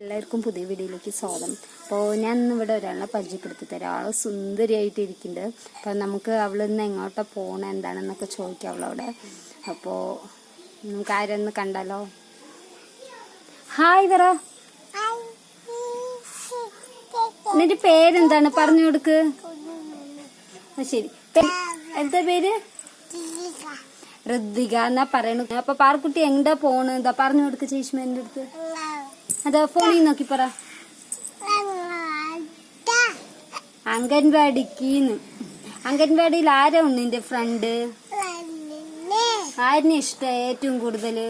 എല്ലാവർക്കും പുതിയ വീഡിയോയിലേക്ക് സ്വാഗതം. അപ്പോൾ ഞാൻ ഇന്നിവിടെ ഒരാളെ പരിചയപ്പെടുത്തി തരാം. ആൾ സുന്ദരിയായിട്ട് ഇരിക്കുന്നുണ്ട്. അപ്പോൾ നമുക്ക് അവളിന്ന് എങ്ങോട്ടാ പോകണം എന്താണെന്നൊക്കെ ചോദിക്കാം അവളോട്. അപ്പോൾ നമുക്ക് ആരൊന്ന് കണ്ടാലോ. ഹായ് പറ. എന്നിട്ട് പേരെന്താണ് പറഞ്ഞു കൊടുക്ക്. ശരി, എന്താ പേര്? ഋദ്വിക എന്നാ പറയണു. അപ്പൊ പാർക്കുട്ടി എങ്ങടാ പോണ്? എന്താ പറഞ്ഞു കൊടുക്ക് ചേച്ചിമാരുടെ അടുത്ത്. അതാ ഫോണിൽ നോക്കി പറ. അംഗൻവാടിക്ക്. അംഗൻവാടിയിൽ ആരാ ഉണ്ട് നിന്റെ ഫ്രണ്ട്? ആരിനെ ഇഷ്ടം ഏറ്റവും കൂടുതല്?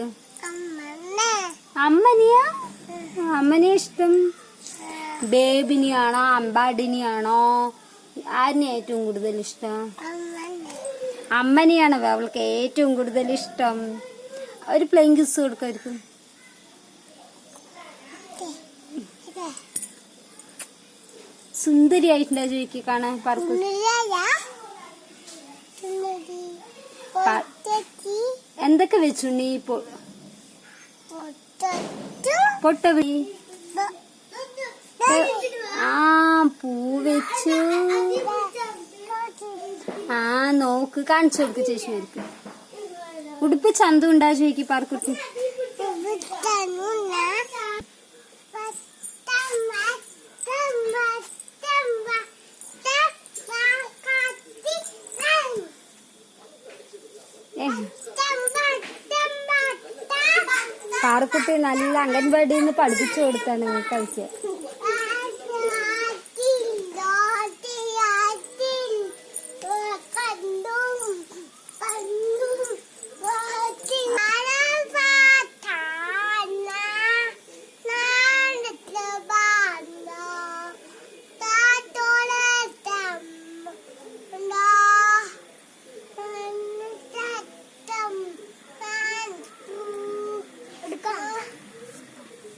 അമ്മനെയാ? അമ്മനെ ഇഷ്ടം? ബേബിനെയാണോ അമ്പാടിനെയാണോ? ആരിനെ ഏറ്റവും കൂടുതൽ ഇഷ്ടം? അമ്മനെയാണ് അവൾക്ക് ഏറ്റവും കൂടുതൽ ഇഷ്ടം. ഒരു പ്ലെയിൻ കിസ് കൊടുക്കായിരിക്കും. സുന്ദരിയായിട്ടുണ്ടോ ചോദിക്ക് കാണാൻ പാർക്കു? എന്തൊക്കെ വെച്ചു നീ ഇപ്പോ? പൊട്ടവി പൂ വെച്ചു. നോക്ക് കാണിച്ചു കൊടുക്ക് ചേച്ചിമാർക്ക്. ഉടുപ്പ് ചന്തു ഉണ്ടാ ചോദിക്ക് പാർക്കുട്ടി. പാർക്കുട്ടി നല്ല അംഗൻവാടിയിൽ നിന്ന് പഠിപ്പിച്ചു കൊടുത്താണ് കളിക്കുക.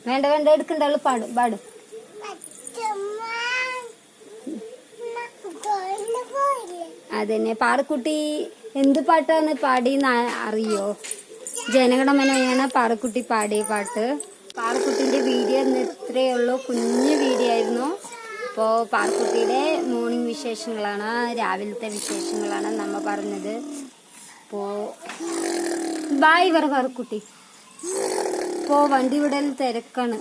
വേണ്ട വേണ്ട എടുക്കണ്ട. പാടും പാടും. അതന്നെ. പാറക്കുട്ടി എന്ത് പാട്ടാണ് പാടിയെന്ന് അറിയോ? ജനഗണമനയാണ് പാറക്കുട്ടി പാടിയ പാട്ട്. പാറക്കുട്ടിന്റെ വീഡിയോ ഇത്രയേ ഉള്ളൂ. കുഞ്ഞു വീഡിയോ ആയിരുന്നു. അപ്പോൾ പാറക്കുട്ടിയുടെ മോർണിംഗ് വിശേഷങ്ങളാണ്, രാവിലത്തെ വിശേഷങ്ങളാണ് നമ്മ പറഞ്ഞത്. അപ്പോൾ ബായ് പറ പാറക്കുട്ടി. ഇപ്പോ വണ്ടി വിടൽ തിരക്കാണ്.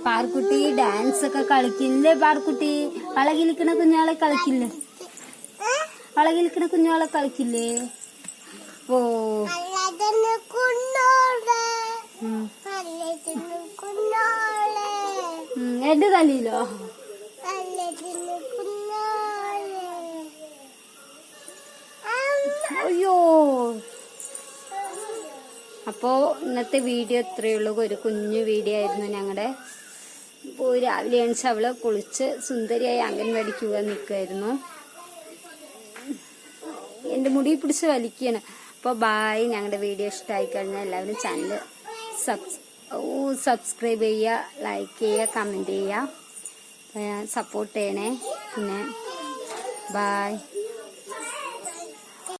പാർക്കുട്ടി ഡാൻസ് ഒക്കെ കളിക്കില്ലേ? പാർക്കുട്ടി അളകിലിക്കണ കുഞ്ഞാളെ കളിക്കില്ലേ? അളകിലിക്കണ കുഞ്ഞാളെ കളിക്കില്ലേ? ഓ എന്റെ തലയിലോ? അയ്യോ. അപ്പോൾ ഇന്നത്തെ വീഡിയോ ഇത്രയേ ഉള്ളൂ. ഒരു കുഞ്ഞു വീഡിയോ ആയിരുന്നു ഞങ്ങളുടെ. ഇപ്പോൾ രാവിലെ എണിച്ച് അവള് കുളിച്ച് സുന്ദരിയായി അംഗൻവാടിക്ക് പോകാൻ നിൽക്കുമായിരുന്നു. എൻ്റെ മുടി പിടിച്ച് വലിക്കുകയാണ്. അപ്പോൾ ബായ്. ഞങ്ങളുടെ വീഡിയോ ഇഷ്ടമായി കഴിഞ്ഞാൽ എല്ലാവരും ചാനൽ സബ്സ്ക്രൈബ് ചെയ്യുക, ലൈക്ക് ചെയ്യുക, കമൻറ്റ് ചെയ്യുക, സപ്പോർട്ട് ചെയ്യണേ. പിന്നെ ബായ്.